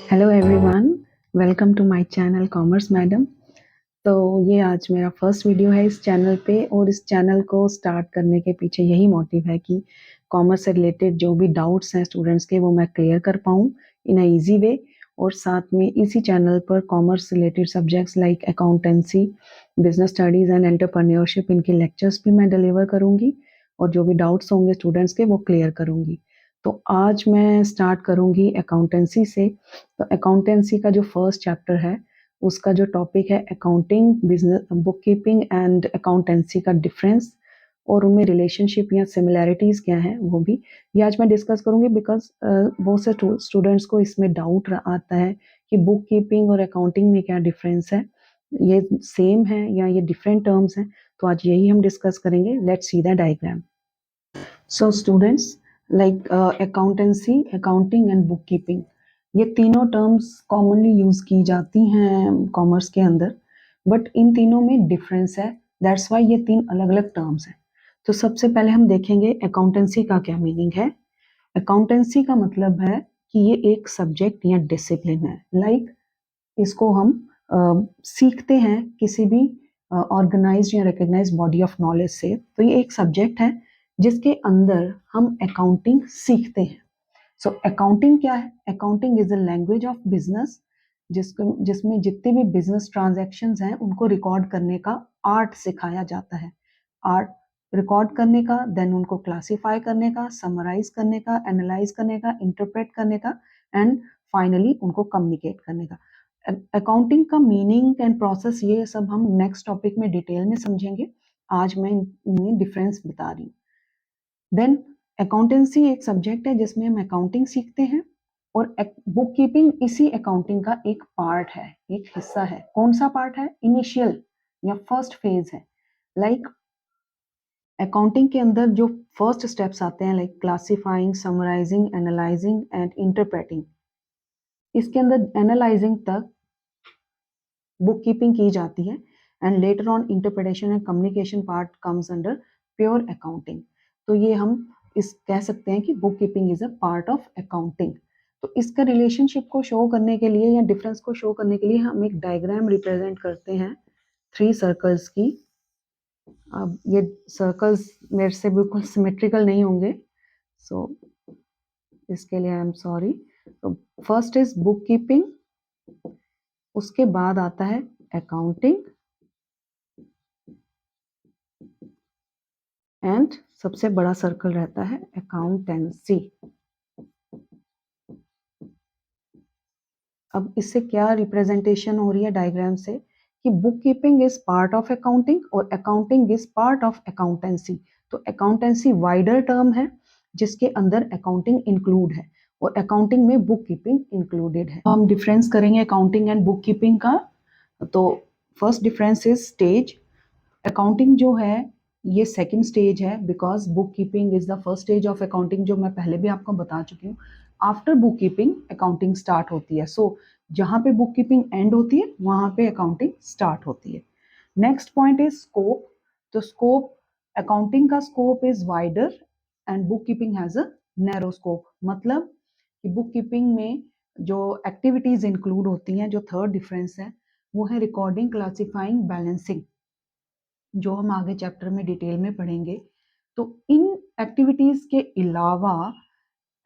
Hello everyone, welcome to my channel commerce madam. तो ये आज मेरा फर्स्ट वीडियो है इस चैनल पे और इस चैनल को स्टार्ट करने के पीछे यही मोटिव है कि कॉमर्स से रिलेटेड जो भी डाउट्स हैं स्टूडेंट्स के वो मैं क्लियर कर पाऊँ इन अ इजी वे। और साथ में इसी चैनल पर commerce related subjects like accountancy, business studies and entrepreneurship इनके लेक्चर्स भी मैं डिलीवर करूँगी और जो भी डाउट्स होंगे स्टूडेंट्स के वो क्लियर करूँगी। तो आज मैं स्टार्ट करूँगी अकाउंटेंसी से। तो अकाउंटेंसी का जो फर्स्ट चैप्टर है उसका जो टॉपिक है accounting, business, book keeping and accountancy का डिफरेंस और उनमें रिलेशनशिप या सिमिलैरिटीज़ क्या हैं वो भी ये आज मैं डिस्कस करूँगी। बिकॉज बहुत से स्टूडेंट्स को इसमें डाउट आता है कि बुक कीपिंग और अकाउंटिंग में क्या डिफरेंस है, ये सेम है या ये डिफरेंट टर्म्स हैं। तो आज यही हम डिस्कस करेंगे। Let's see the diagram. So students, like accountancy, accounting and book keeping, ये तीनों टर्म्स कॉमनली यूज की जाती हैं कॉमर्स के अंदर, बट इन तीनों में डिफरेंस है। दैट्स वाई ये तीन अलग अलग टर्म्स हैं। तो सबसे पहले हम देखेंगे अकाउंटेंसी का क्या मीनिंग है। अकाउंटेंसी का मतलब है कि ये एक सब्जेक्ट या डिसिप्लिन है। इसको हम सीखते हैं किसी भी ऑर्गेनाइज्ड या रिकग्नाइज्ड बॉडी ऑफ नॉलेज से। तो ये एक सब्जेक्ट है जिसके अंदर हम अकाउंटिंग सीखते हैं। सो अकाउंटिंग क्या है? Accounting is the language of business, जिसमें जितने भी बिजनेस ट्रांजैक्शंस हैं उनको रिकॉर्ड करने का आर्ट सिखाया जाता है। आर्ट रिकॉर्ड करने का, देन उनको क्लासिफाई करने का, समराइज करने का, एनालाइज करने का, इंटरप्रेट करने का एंड फाइनली उनको कम्युनिकेट करने का। अकाउंटिंग का मीनिंग एंड प्रोसेस ये सब हम नेक्स्ट टॉपिक में डिटेल में समझेंगे। आज मैं इनमें डिफरेंस बता रही हूँ। देन अकाउंटेंसी एक सब्जेक्ट है जिसमें हम अकाउंटिंग सीखते हैं और बुक कीपिंग इसी अकाउंटिंग का एक पार्ट है, एक हिस्सा है। कौन सा पार्ट है? इनिशियल या फर्स्ट फेज है। लाइक अकाउंटिंग के अंदर जो फर्स्ट स्टेप्स आते हैं like classifying, summarising, analysing and interpreting, इसके अंदर एनालाइजिंग तक बुक कीपिंग की जाती है and later on interpretation and communication part comes under pure accounting. तो ये हम इस कह सकते हैं कि book keeping is a part of accounting. तो इसका रिलेशनशिप को शो करने के लिए या डिफरेंस को शो करने के लिए हम एक डायग्राम रिप्रेजेंट करते हैं 3 सर्कल्स की। अब ये सर्कल्स मेरे से बिल्कुल सिमेट्रिकल नहीं होंगे, सो इसके लिए आई एम सॉरी। तो फर्स्ट इज बुक कीपिंग, उसके बाद आता है अकाउंटिंग एंड सबसे बड़ा सर्कल रहता है अकाउंटेंसी। अब इससे क्या रिप्रेजेंटेशन हो रही है डायग्राम से कि book keeping is part of accounting और accounting is part of accountancy. तो अकाउंटेंसी वाइडर टर्म है जिसके अंदर अकाउंटिंग इंक्लूड है और अकाउंटिंग में बुक कीपिंग इंक्लूडेड है। हम डिफरेंस करेंगे अकाउंटिंग एंड बुक कीपिंग का। तो first difference is stage. Accounting जो है ये सेकंड स्टेज है because book keeping is the first stage of accounting, जो मैं पहले भी आपको बता चुकी हूँ। After book keeping accounting start होती है। सो जहाँ पे बुक कीपिंग एंड होती है वहाँ पे अकाउंटिंग स्टार्ट होती है। Next point is scope. तो स्कोप, अकाउंटिंग का scope is wider and book keeping has a narrow scope. मतलब कि बुक कीपिंग में जो एक्टिविटीज इंक्लूड होती हैं, जो थर्ड डिफरेंस है वो है रिकॉर्डिंग, क्लासिफाइंग, बैलेंसिंग, जो हम आगे चैप्टर में डिटेल में पढ़ेंगे। तो इन एक्टिविटीज के अलावा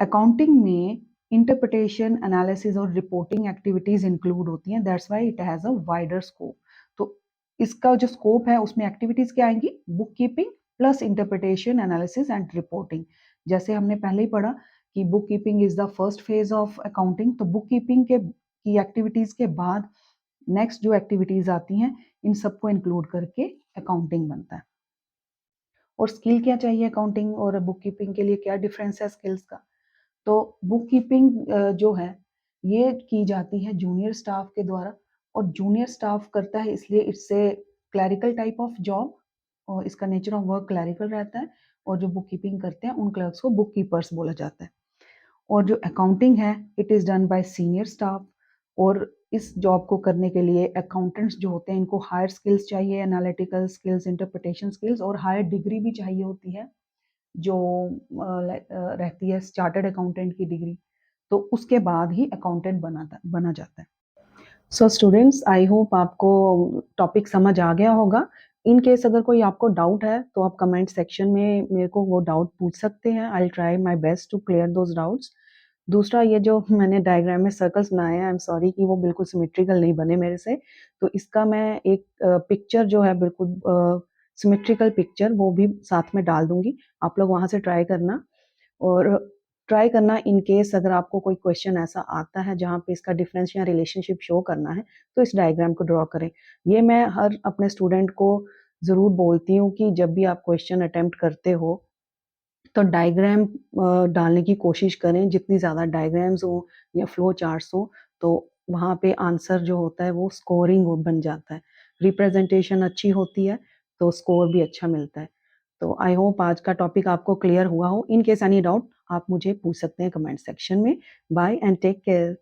अकाउंटिंग में इंटरप्रिटेशन, एनालिसिस और रिपोर्टिंग एक्टिविटीज इंक्लूड होती हैं। That's why it has a wider scope. तो इसका जो स्कोप है उसमें एक्टिविटीज क्या आएंगी? Book keeping plus interpretation, analysis and reporting. जैसे हमने पहले ही पढ़ा कि book keeping is the first phase of accounting. तो बुक कीपिंग के की एक्टिविटीज के बाद नेक्स्ट जो एक्टिविटीज आती हैं इन सबको इंक्लूड करके अकाउंटिंग बनता है। और स्किल क्या चाहिए अकाउंटिंग और बुक कीपिंग के लिए, क्या डिफरेंस है स्किल्स का? तो बुक कीपिंग जो है ये की जाती है जूनियर स्टाफ के द्वारा और जूनियर स्टाफ करता है इसलिए इससे क्लैरिकल टाइप ऑफ जॉब और इसका नेचर ऑफ वर्क क्लैरिकल रहता है। और जो बुक कीपिंग करते हैं उन क्लर्क्स को बुक कीपर्स बोला जाता है। और जो अकाउंटिंग है it is done by senior staff. और इस जॉब को करने के लिए अकाउंटेंट्स जो होते हैं इनको हायर स्किल्स चाहिए, एनालिटिकल स्किल्स, इंटरप्रिटेशन स्किल्स और हायर डिग्री भी चाहिए होती है जो रहती है चार्टर्ड अकाउंटेंट की डिग्री। तो उसके बाद ही अकाउंटेंट बना जाता है। सो स्टूडेंट्स, आई होप आपको टॉपिक समझ आ गया होगा। इन केस अगर कोई आपको डाउट है तो आप कमेंट सेक्शन में मेरे को वो डाउट पूछ सकते हैं। I will try my best to clear those doubts. दूसरा, ये जो मैंने डायग्राम में सर्कल्स बनाए हैं, आई एम सॉरी कि वो बिल्कुल सिमेट्रिकल नहीं बने मेरे से, तो इसका मैं एक पिक्चर जो है बिल्कुल सिमेट्रिकल पिक्चर वो भी साथ में डाल दूंगी, आप लोग वहां से ट्राई करना। और ट्राई करना इन केस अगर आपको कोई क्वेश्चन ऐसा आता है जहाँ पे इसका डिफरेंस या रिलेशनशिप शो करना है तो इस डायग्राम को ड्रॉ करें। ये मैं हर अपने स्टूडेंट को ज़रूर बोलती हूँ कि जब भी आप क्वेश्चन अटेम्प्ट करते हो तो डायग्राम डालने की कोशिश करें। जितनी ज़्यादा डायग्राम्स हो या फ्लो चार्ट्स हो तो वहाँ पे आंसर जो होता है वो स्कोरिंग बन जाता है। रिप्रेजेंटेशन अच्छी होती है तो स्कोर भी अच्छा मिलता है। तो आई होप आज का टॉपिक आपको क्लियर हुआ हो। इन केस एनी डाउट आप मुझे पूछ सकते हैं कमेंट सेक्शन में। Bye and take care.